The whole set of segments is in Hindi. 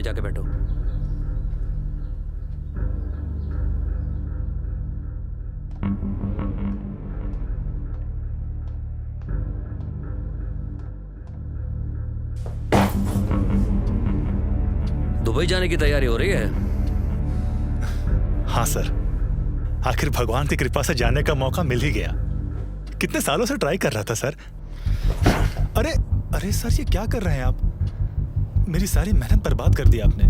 में जाके बैठो। दुबई जाने की तैयारी हो रही है? हाँ सर, आखिर भगवान की कृपा से जाने का मौका मिल ही गया। कितने सालों से ट्राई कर रहा था सर। अरे अरे सर, ये क्या कर रहे हैं आप? मेरी सारी मेहनत बर्बाद कर दी आपने।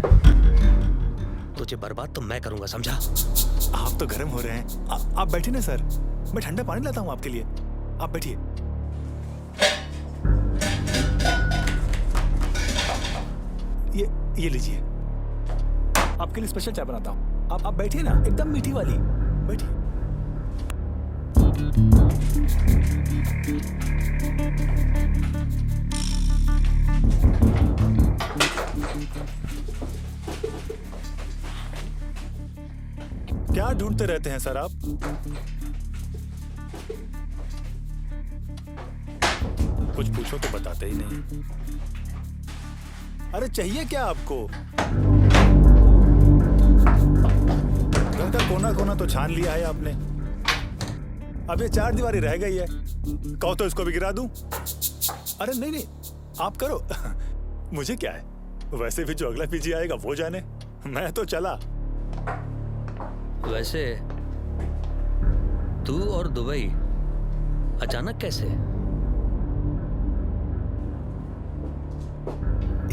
तुझे बर्बाद तो मैं करूंगा, समझा? आप तो गर्म हो रहे हैं। आप बैठिए ना सर, मैं ठंडा पानी लाता हूँ आपके लिए। आप बैठिए। ये लीजिए, आपके लिए स्पेशल चाय बनाता हूँ। आप बैठिए ना, एकदम मीठी वाली। बैठिए। क्या ढूंढते रहते हैं सर आप? कुछ पूछो तो बताते ही नहीं। अरे चाहिए क्या आपको? घर का कोना कोना तो छान लिया है आपने। अब ये 4 दीवारी रह गई है। कहो तो इसको भी गिरा दूं? अरे नहीं नहीं, आप करो। मुझे क्या है, वैसे भी जो अगला पीजी आएगा वो जाने। मैं तो चला। वैसे तू और दुबई अचानक कैसे?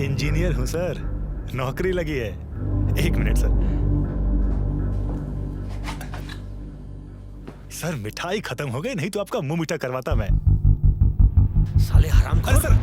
इंजीनियर हूं सर, नौकरी लगी है। 1 मिनट सर। सर मिठाई खत्म हो गई, नहीं तो आपका मुंह मीठा करवाता मैं। साले हराम अरे सर,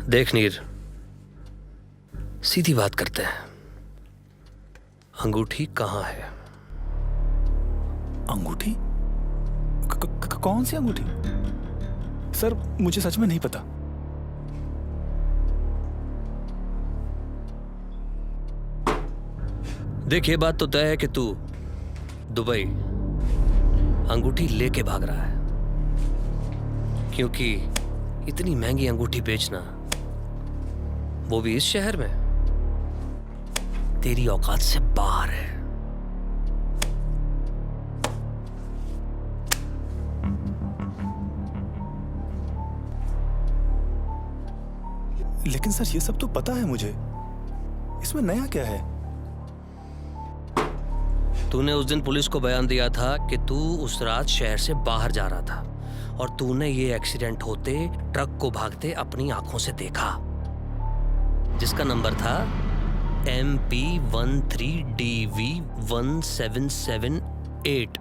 देख नीर, सीधी बात करते हैं। अंगूठी कहाँ है? अंगूठी? कौन सी अंगूठी? सर मुझे सच में नहीं पता। देख, ये बात तो तय है कि तू दुबई अंगूठी लेके भाग रहा है, क्योंकि इतनी महंगी अंगूठी बेचना, वो भी इस शहर में, तेरी औकात से बाहर है। लेकिन सर ये सब तो पता है मुझे, इसमें नया क्या है? तूने उस दिन पुलिस को बयान दिया था कि तू उस रात शहर से बाहर जा रहा था और तूने ये एक्सीडेंट होते, ट्रक को भागते अपनी आंखों से देखा, जिसका नंबर था MP13DV1778,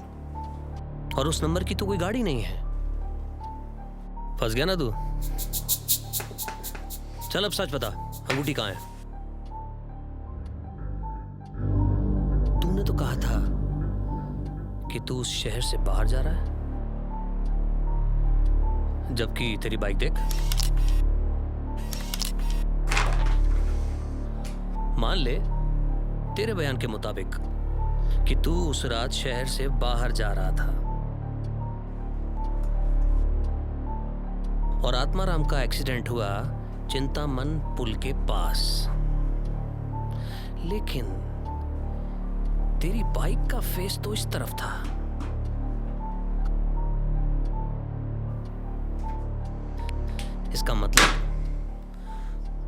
और उस नंबर की तो कोई गाड़ी नहीं है। फंस गया ना तू? चल अब सच बता, अंगूठी कहाँ है? तूने तो कहा था कि तू उस शहर से बाहर जा रहा है, जबकि तेरी बाइक देख। मान ले तेरे बयान के मुताबिक कि तू उस रात शहर से बाहर जा रहा था और आत्माराम का एक्सीडेंट हुआ चिंतामन पुल के पास, लेकिन तेरी बाइक का फेस तो इस तरफ था। इसका मतलब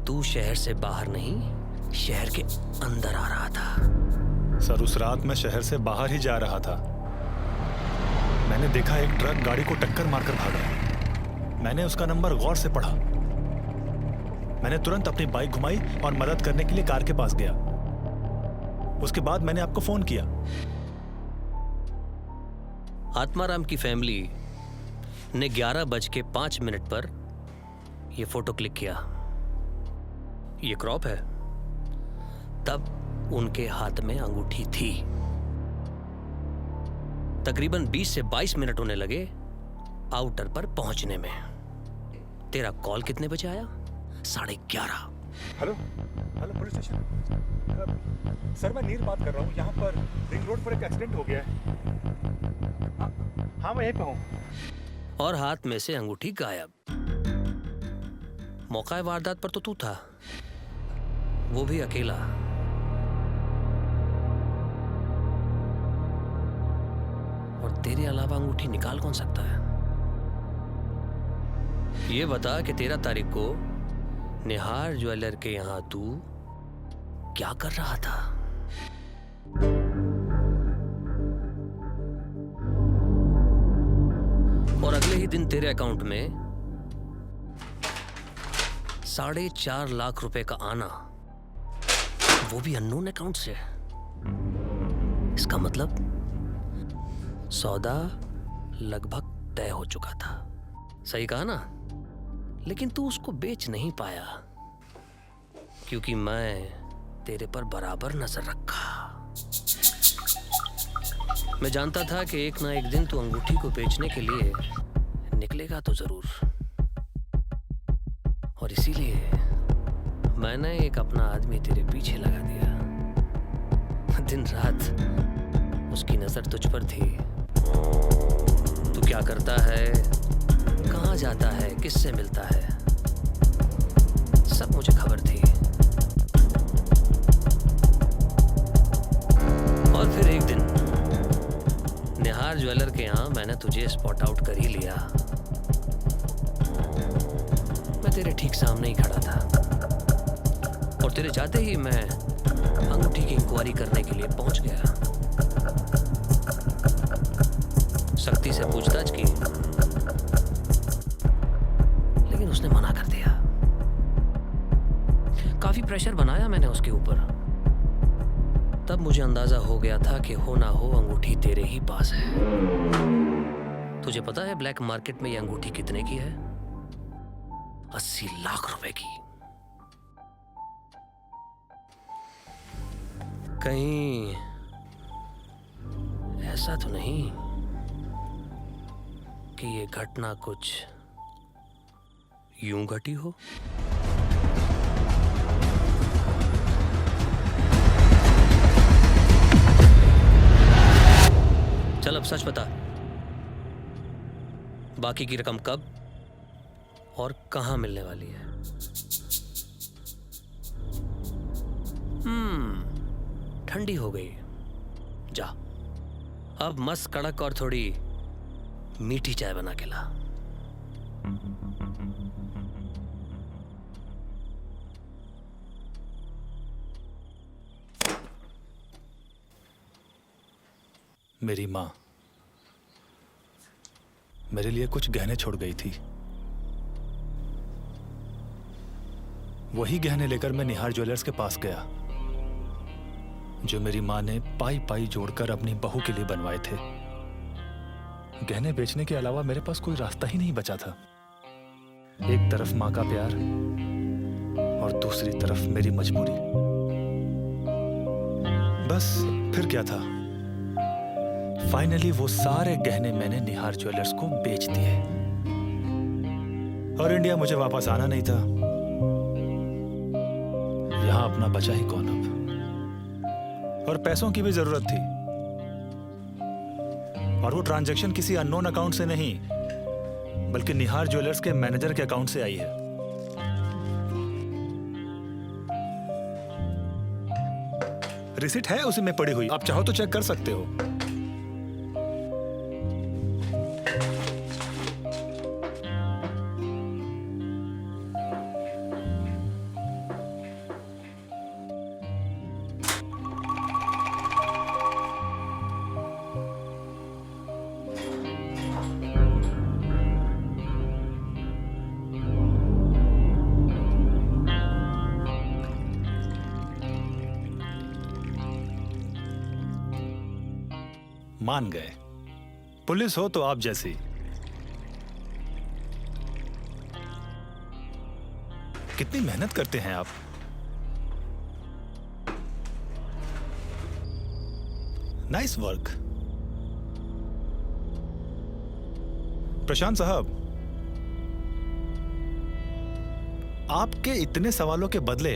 तू शहर से बाहर नहीं, शहर के अंदर आ रहा था। सर उस रात मैं शहर से बाहर ही जा रहा था। मैंने देखा एक ट्रक गाड़ी को टक्कर मारकर भागा। मैंने उसका नंबर गौर से पढ़ा। मैंने तुरंत अपनी बाइक घुमाई और मदद करने के लिए कार के पास गया। उसके बाद मैंने आपको फोन किया। आत्माराम की फैमिली ने 11:05 पर यह फोटो क्लिक किया। ये क्रॉप है। तब उनके हाथ में अंगूठी थी। तकरीबन 20 से 22 मिनट होने लगे आउटर पर पहुंचने में। तेरा कॉल कितने बजे आया? 11:30। Hello hello, police station. Sir, मैं नीर बात कर रहा हूँ। यहाँ पर रिंग रोड पर एक एक्सीडेंट हो गया है। हाँ, मैं यहीं पे हूँ। और हाथ में से अंगूठी गायब। मौका वारदात पर तो तू था, वो भी अकेला। और तेरे अलावा अंगूठी निकाल कौन सकता है? ये बता कि 13 तारीख को निहार ज्वेलर के यहां तू क्या कर रहा था? और अगले ही दिन तेरे अकाउंट में 4.5 लाख रुपए का आना, वो भी अननोन अकाउंट से। इसका मतलब सौदा लगभग तय हो चुका था। सही कहा ना? लेकिन तू उसको बेच नहीं पाया क्योंकि मैं तेरे पर बराबर नजर रखा। मैं जानता था कि एक ना एक दिन तू अंगूठी को बेचने के लिए निकलेगा तो जरूर। और इसीलिए मैंने एक अपना आदमी तेरे पीछे लगा दिया। दिन रात उसकी नजर तुझ पर थी। तू क्या करता है, कहाँ जाता है, किससे मिलता है, सब मुझे खबर थी। और फिर एक दिन निहार ज्वेलर के यहां मैंने तुझे स्पॉट आउट कर ही लिया। मैं तेरे ठीक सामने ही खड़ा था और तेरे जाते ही मैं अंगूठी की इंक्वायरी करने के लिए पहुंच गया। सख्ती से पूछताछ की, लेकिन उसने मना कर दिया। काफी प्रेशर बनाया मैंने उसके ऊपर। तब मुझे अंदाजा हो गया था कि हो ना हो अंगूठी तेरे ही पास है। तुझे पता है ब्लैक मार्केट में ये अंगूठी कितने की है? 80 लाख रुपए की। कहीं ऐसा तो नहीं कि ये घटना कुछ यूं घटी हो? चल अब सच बता, बाकी की रकम कब और कहां मिलने वाली है? ठंडी हो गई। जा, अब मस्त कड़क और थोड़ी मीठी चाय बना के ला। मेरी माँ मेरे लिए कुछ गहने छोड़ गई थी। वही गहने लेकर मैं निहार ज्वेलर्स के पास गया, जो मेरी माँ ने पाई पाई जोड़कर अपनी बहू के लिए बनवाए थे। गहने बेचने के अलावा मेरे पास कोई रास्ता ही नहीं बचा था। एक तरफ माँ का प्यार और दूसरी तरफ मेरी मजबूरी। बस फिर क्या था, फाइनली वो सारे गहने मैंने निहार ज्वेलर्स को बेच दिए और इंडिया मुझे वापस आना नहीं था। यहां अपना बचा ही कौन अब, और पैसों की भी जरूरत थी। और वो ट्रांजैक्शन किसी अननोन अकाउंट से नहीं, बल्कि निहार ज्वेलर्स के मैनेजर के अकाउंट से आई है। रिसिट है उसी में पड़ी हुई, आप चाहो तो चेक कर सकते हो। मान गए। पुलिस हो तो आप जैसी, कितनी मेहनत करते हैं आप। Nice work. प्रशांत साहब, आपके इतने सवालों के बदले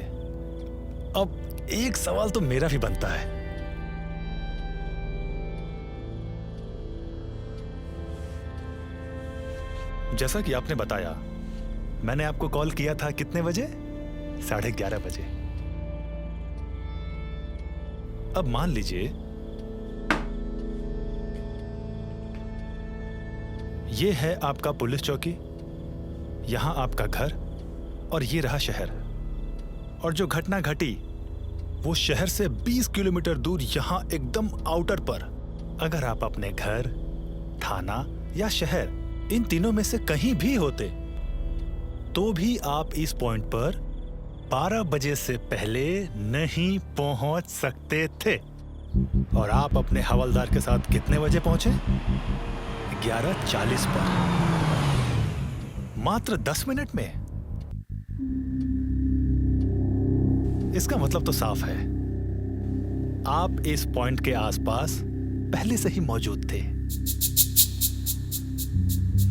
अब एक सवाल तो मेरा भी बनता है। जैसा कि आपने बताया, मैंने आपको कॉल किया था कितने बजे? 11:30 बजे। अब मान लीजिए ये है आपका पुलिस चौकी, यहां आपका घर और ये रहा शहर। और जो घटना घटी वो शहर से 20 किलोमीटर दूर यहां एकदम आउटर पर। अगर आप अपने घर, थाना या शहर इन तीनों में से कहीं भी होते तो भी आप इस पॉइंट पर 12 बजे से पहले नहीं पहुंच सकते थे। और आप अपने हवलदार के साथ कितने बजे पहुंचे? 11:40 पर। मात्र 10 मिनट में। इसका मतलब तो साफ है, आप इस पॉइंट के आसपास पहले से ही मौजूद थे।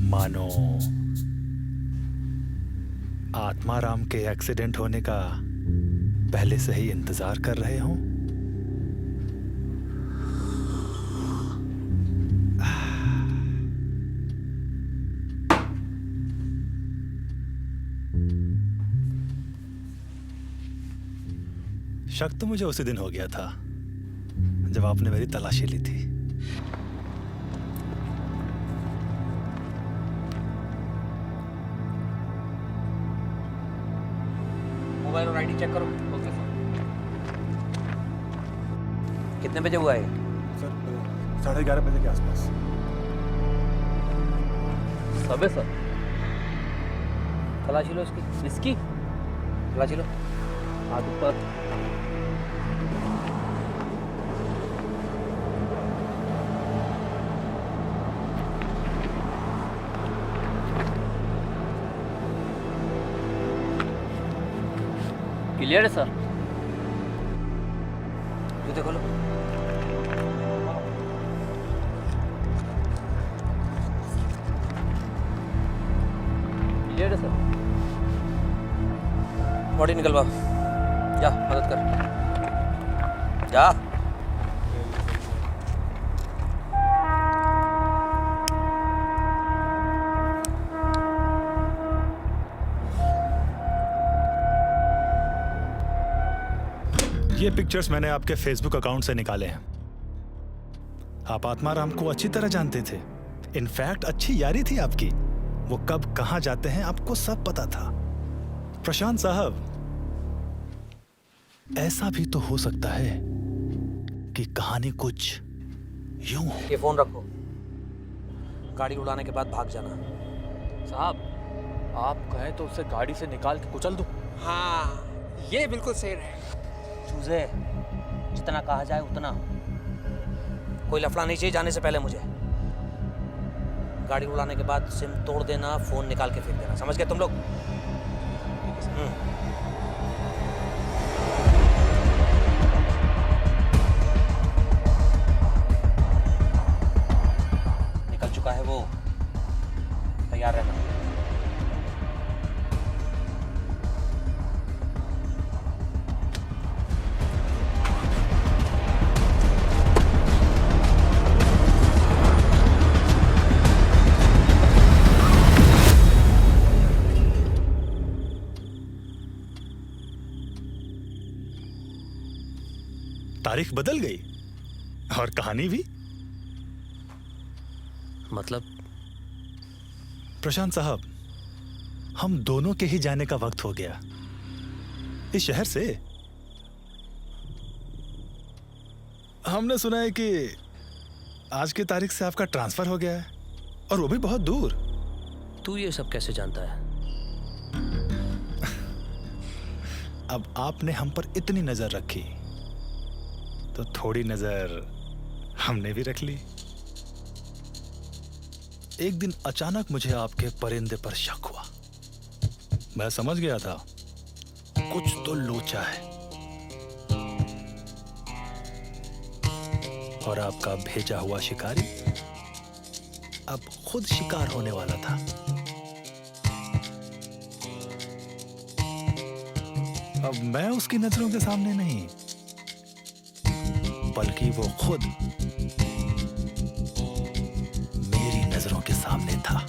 मानो आत्माराम के एक्सीडेंट होने का पहले से ही इंतजार कर रहे हों। शक तो मुझे उसी दिन हो गया था जब आपने मेरी तलाशी ली थी। मोबाइल और आईडी चेक करो। Okay sir. कितने बजे हुआ है? सर 11:30 बजे के आसपास। सबे सर, तलाशी लो इसकी तलाशी लो। हाथ ऊपर। क्लियर है सर? जूते खोलो। क्लियर है सर? बॉडी निकलवा। जा मदद कर, जा। ये पिक्चर्स मैंने आपके फेसबुक अकाउंट से निकाले हैं। आप आत्माराम को अच्छी तरह जानते थे। इनफैक्ट अच्छी यारी थी आपकी। वो कब कहां जाते हैं आपको सब पता था। प्रशांत साहब, ऐसा भी तो हो सकता है कि कहानी कुछ यूं हो। ये फोन रखो, गाड़ी उड़ाने के बाद भाग जाना। साहब, आप कहें तो उसे गाड़ी से निकाल के कुचल दूं। हाँ, ये बिल्कुल सही है। चूजे, जितना कहा जाए उतना। कोई लफड़ा नहीं चाहिए जाने से पहले मुझे। गाड़ी उड़ाने के बाद सिम तोड़ देना, फोन निकाल के फेंक देना। समझ गए तुम लोग? निकल चुका है वो, तैयार रहना। तारीख बदल गई और कहानी भी। मतलब? प्रशांत साहब, हम दोनों के ही जाने का वक्त हो गया इस शहर से। हमने सुना है कि आज की तारीख से आपका ट्रांसफर हो गया है, और वो भी बहुत दूर। तू ये सब कैसे जानता है? अब आपने हम पर इतनी नजर रखी तो थोड़ी नजर हमने भी रख ली। एक दिन अचानक मुझे आपके परिंदे पर शक हुआ। मैं समझ गया था कुछ तो लोचा है। और आपका भेजा हुआ शिकारी अब खुद शिकार होने वाला था। अब मैं उसकी नजरों के सामने नहीं, बल्कि वो खुद मेरी नजरों के सामने था।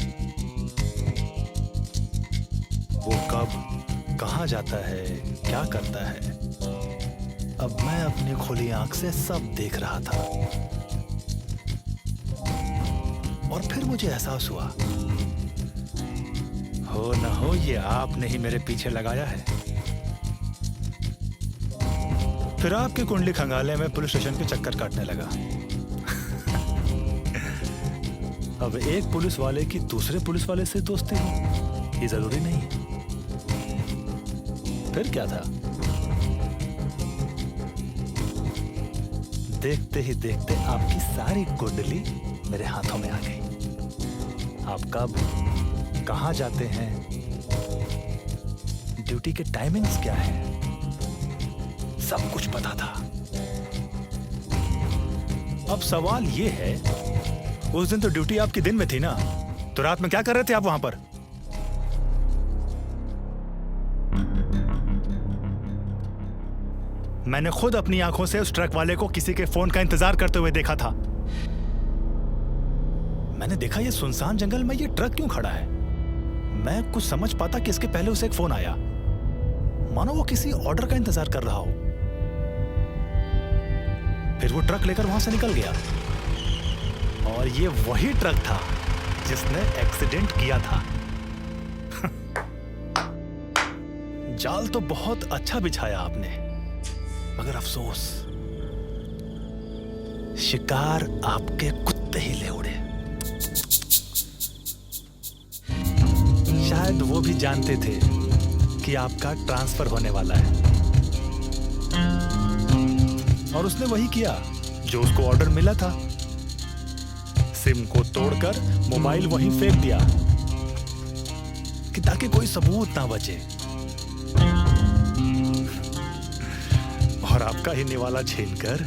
वो कब कहां जाता है, क्या करता है, अब मैं अपनी खुली आंख से सब देख रहा था। और फिर मुझे एहसास हुआ, हो न हो ये आपने ही मेरे पीछे लगाया है। फिर आपकी कुंडली खंगाले में पुलिस स्टेशन के चक्कर काटने लगा। अब एक पुलिस वाले की दूसरे पुलिस वाले से दोस्ती हो, ये जरूरी नहीं है। फिर क्या था, देखते ही देखते आपकी सारी कुंडली मेरे हाथों में आ गई। आप कब कहां जाते हैं, ड्यूटी के टाइमिंग्स क्या है, सब कुछ पता था। अब सवाल ये है, उस दिन तो ड्यूटी आपकी दिन में थी ना, तो रात में क्या कर रहे थे आप वहां पर? मैंने खुद अपनी आंखों से उस ट्रक वाले को किसी के फोन का इंतजार करते हुए देखा था। मैंने देखा ये सुनसान जंगल में ये ट्रक क्यों खड़ा है। मैं कुछ समझ पाता कि इसके पहले उसे एक फोन आया, मानो वो किसी ऑर्डर का इंतजार कर रहा हो। फिर वो ट्रक लेकर वहां से निकल गया, और ये वही ट्रक था जिसने एक्सीडेंट किया था। जाल तो बहुत अच्छा बिछाया आपने, मगर अफसोस, शिकार आपके कुत्ते ही ले उड़े। शायद वो भी जानते थे कि आपका ट्रांसफर होने वाला है, और उसने वही किया जो उसको ऑर्डर मिला था। सिम को तोड़कर मोबाइल वहीं फेंक दिया कि ताकि कोई सबूत ना बचे। और आपका ही निवाला छीनकर,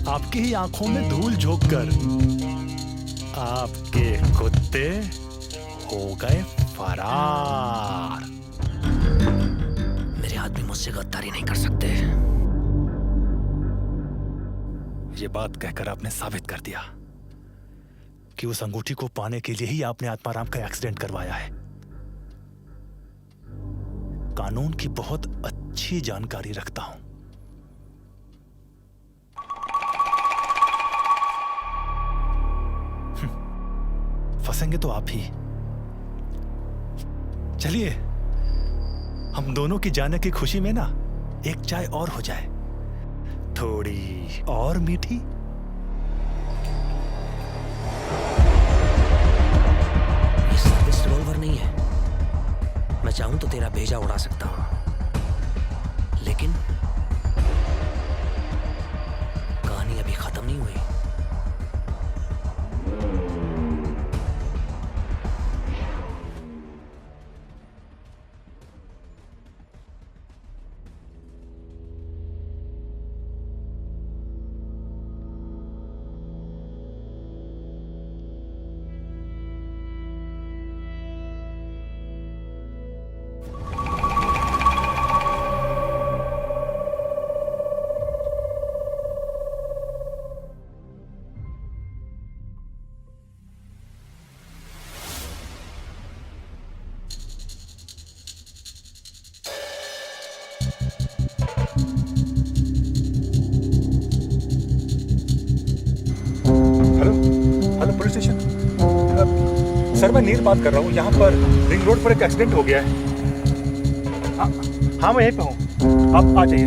आपकी ही आंखों में धूल झोंककर, आपके कुत्ते हो गए फरार। मेरे आदमी मुझसे गद्दारी नहीं कर सकते। ये बात कहकर आपने साबित कर दिया कि उस अंगूठी को पाने के लिए ही आपने आत्माराम का एक्सीडेंट करवाया है। कानून की बहुत अच्छी जानकारी रखता हूं। फंसेंगे तो आप ही। चलिए, हम दोनों की जाने की खुशी में ना एक चाय और हो जाए, थोड़ी और मीठी। ये सर्विस रिवॉल्वर नहीं है। मैं चाहूं तो तेरा भेजा उड़ा सकता हूं, लेकिन कहानी अभी खत्म नहीं हुई। Hello police station. सर मैं नीर बात कर रहा हूँ। यहाँ पर रिंग रोड पर एक एक्सीडेंट हो गया है। हाँ मैं यहीं पे हूँ, आप आ जाइए।